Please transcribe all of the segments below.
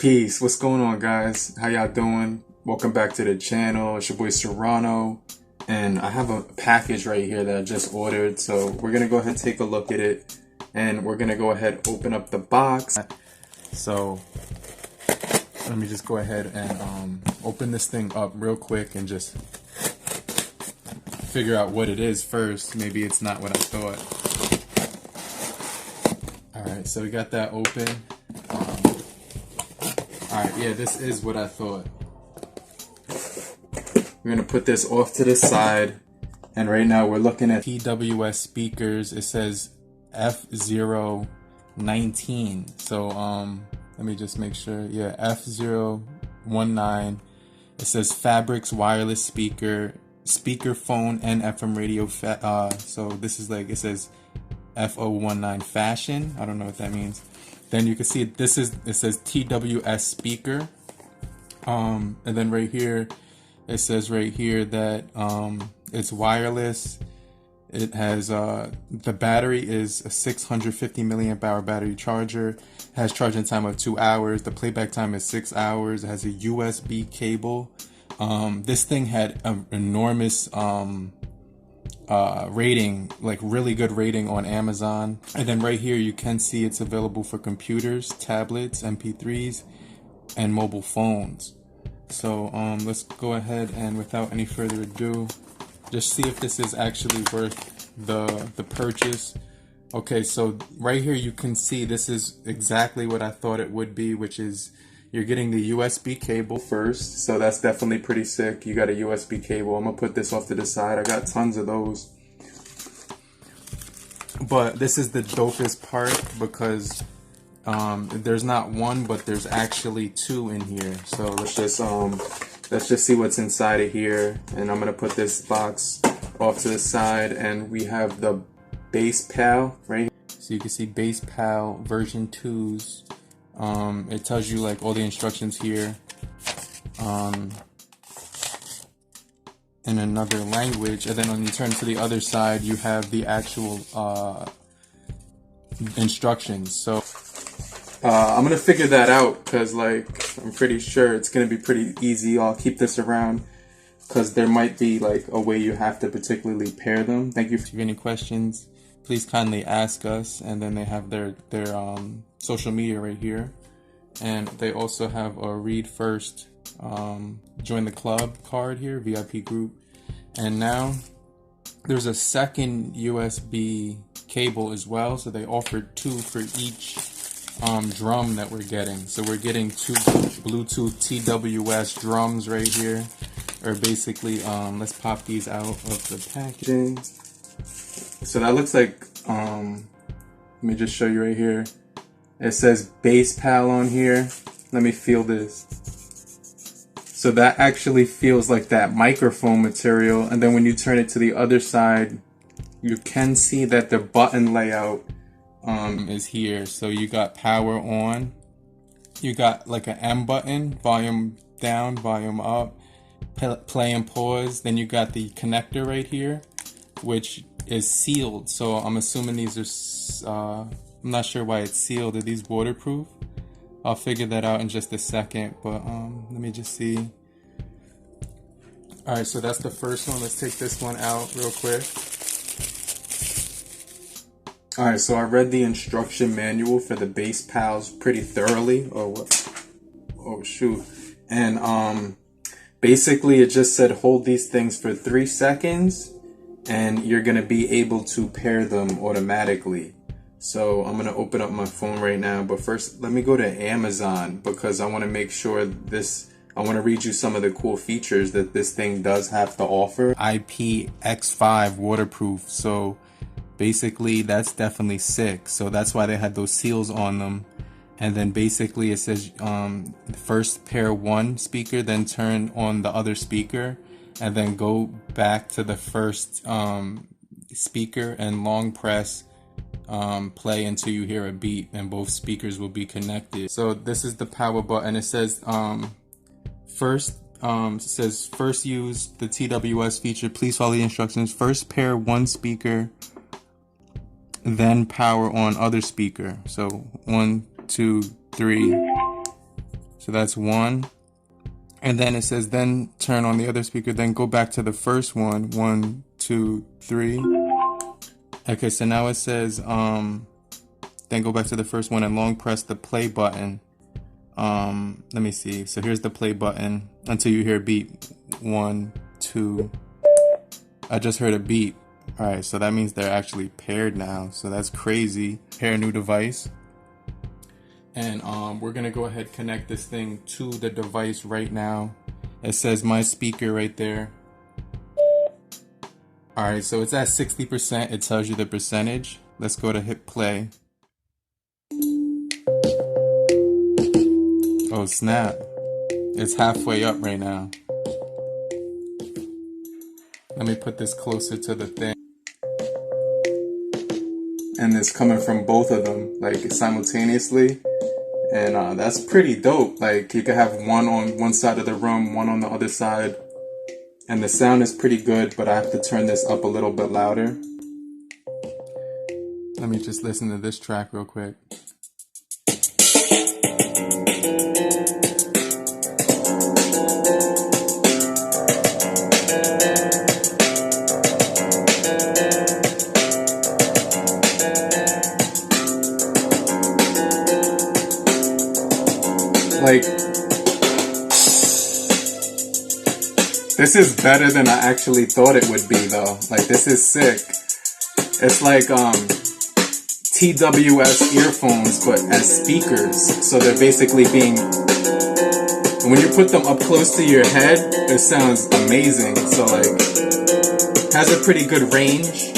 Peace. What's going on, guys? How y'all doing? Welcome back to the channel. It's your boy Serrano, and I have a package right here that I just ordered. So we're gonna go ahead and take a look at it, and we're gonna go ahead and open up the box. So let me just go ahead and open this thing up real quick and just figure out what it is first. Maybe it's not what I thought. All right, so we got that open. Alright, yeah, this is what I thought. We're going to put this off to the side. And right now we're looking at TWS speakers. It says F019. So, let me just make sure. Yeah, F019. It says Fabrics wireless speaker, speakerphone, and FM radio. So this is like, it says F019 fashion. I don't know what that means. Then you can see it says TWS speaker, and then right here it says right here that it's wireless. It has the battery is a 650 milliamp hour battery charger. It has charging time of 2 hours. The playback time is 6 hours. It has a USB cable. This thing had an enormous rating, like really good rating on Amazon. And then right here you can see it's available for computers, tablets, MP3s, and mobile phones. So let's go ahead and without any further ado, just see if this is actually worth the purchase. Okay, so right here you can see this is exactly what I thought it would be, which is you're getting the USB cable first, so that's definitely pretty sick. You got a USB cable. I'm gonna put this off to the side. I got tons of those. But this is the dopest part because there's not one, but there's actually two in here. So let's just see what's inside of here. And I'm gonna put this box off to the side, and we have the BassPal right here. So you can see BassPal version 2s. It tells you like all the instructions here in another language, and then when you turn to the other side you have the actual instructions. So I'm gonna figure that out because like I'm pretty sure it's gonna be pretty easy. I'll keep this around because there might be like a way you have to particularly pair them. Thank you. If you have any questions, please kindly ask us. And then they have their social media right here, and they also have a read first, join the club card here, VIP group. And now there's a second USB cable as well, so they offered two for each drum that we're getting. So we're getting two Bluetooth TWS drums right here, or basically let's pop these out of the packaging. So that looks like let me just show you right here. It says BassPal on here. Let me feel this. So that actually feels like that microphone material. And then when you turn it to the other side, you can see that the button layout is here. So you got power on. You got like an M button, volume down, volume up, play and pause. Then you got the connector right here, which is sealed. So I'm assuming these are I'm not sure why it's sealed. Are these waterproof? I'll figure that out in just a second, but let me just see. Alright, so that's the first one. Let's take this one out real quick. Alright, so I read the instruction manual for the BassPals pretty thoroughly. Oh, what? Oh, shoot. And basically it just said hold these things for 3 seconds and you're going to be able to pair them automatically. So I'm going to open up my phone right now, but first let me go to Amazon because I want to make sure I want to read you some of the cool features that this thing does have to offer. IPX5 waterproof. So basically that's definitely sick. So that's why they had those seals on them. And then basically it says first pair one speaker, then turn on the other speaker, and then go back to the first speaker and long press play until you hear a beat, and both speakers will be connected. So this is the power button. It says first use the TWS feature. Please follow the instructions. First pair one speaker, then power on other speaker. So 1, 2, 3. So that's one. And then it says, then turn on the other speaker, then go back to the first one. 1, 2, 3. Okay, so now it says, then go back to the first one and long press the play button. Let me see. So here's the play button until you hear a beep. 1, 2. I just heard a beep. All right, so that means they're actually paired now. So that's crazy. Pair new device. And we're gonna go ahead and connect this thing to the device right now. It says my speaker right there. All right, so it's at 60%. It tells you the percentage. Let's go to hit play. Oh snap, it's halfway up right now. Let me put this closer to the thing. And it's coming from both of them, like simultaneously. And that's pretty dope. Like you could have one on one side of the room, one on the other side. And the sound is pretty good, but I have to turn this up a little bit louder. Let me just listen to this track real quick. Like, this is better than I actually thought it would be though. Like, this is sick. It's like TWS earphones, but as speakers. So they're basically being, when you put them up close to your head, it sounds amazing. So like, has a pretty good range.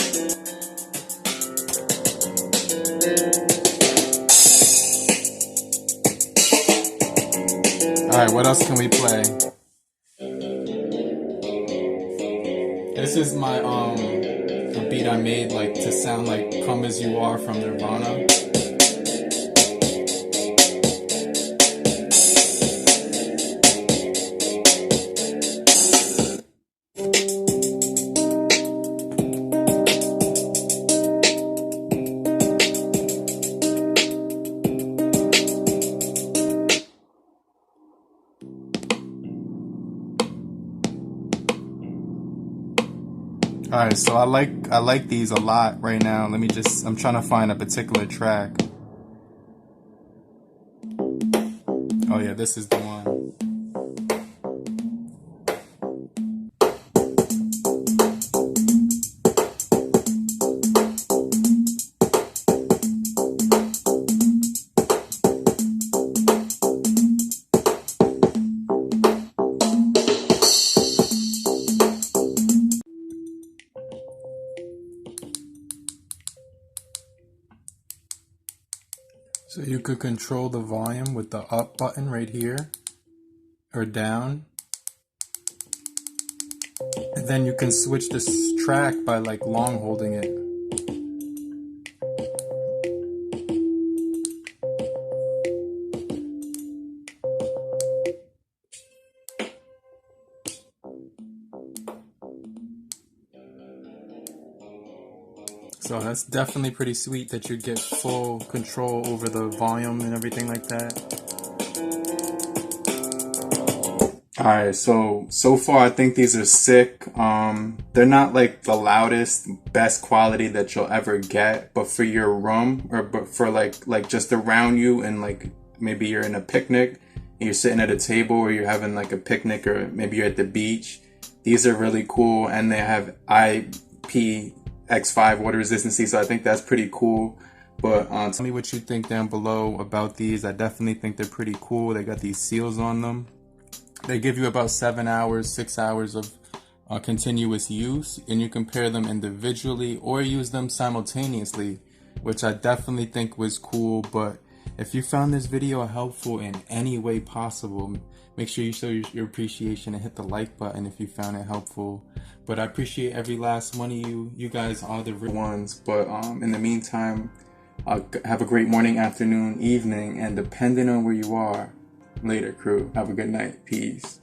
Alright, what else can we play? This is my a beat I made like to sound like Come As You Are from Nirvana. Alright, so I like these a lot right now. I'm trying to find a particular track. Oh yeah, this is the one. So you could control the volume with the up button right here, or down. And then you can switch this track by like long holding it. So that's definitely pretty sweet that you get full control over the volume and everything like that. Alright, so far I think these are sick. They're not like the loudest, best quality that you'll ever get, but for your room, but for like just around you, and like maybe you're in a picnic and you're sitting at a table, or you're having like a picnic, or maybe you're at the beach. These are really cool, and they have IPX5 water resistancy, so I think that's pretty cool. But tell me what you think down below about these. I definitely think they're pretty cool. They got these seals on them. They give you about 7 hours, 6 hours of continuous use, and you can pair them individually or use them simultaneously, which I definitely think was cool. But if you found this video helpful in any way possible, make sure you show your appreciation and hit the like button if you found it helpful. But I appreciate every last one of you. You guys are the real ones. But in the meantime, have a great morning, afternoon, evening, and depending on where you are, later crew. Have a good night. Peace.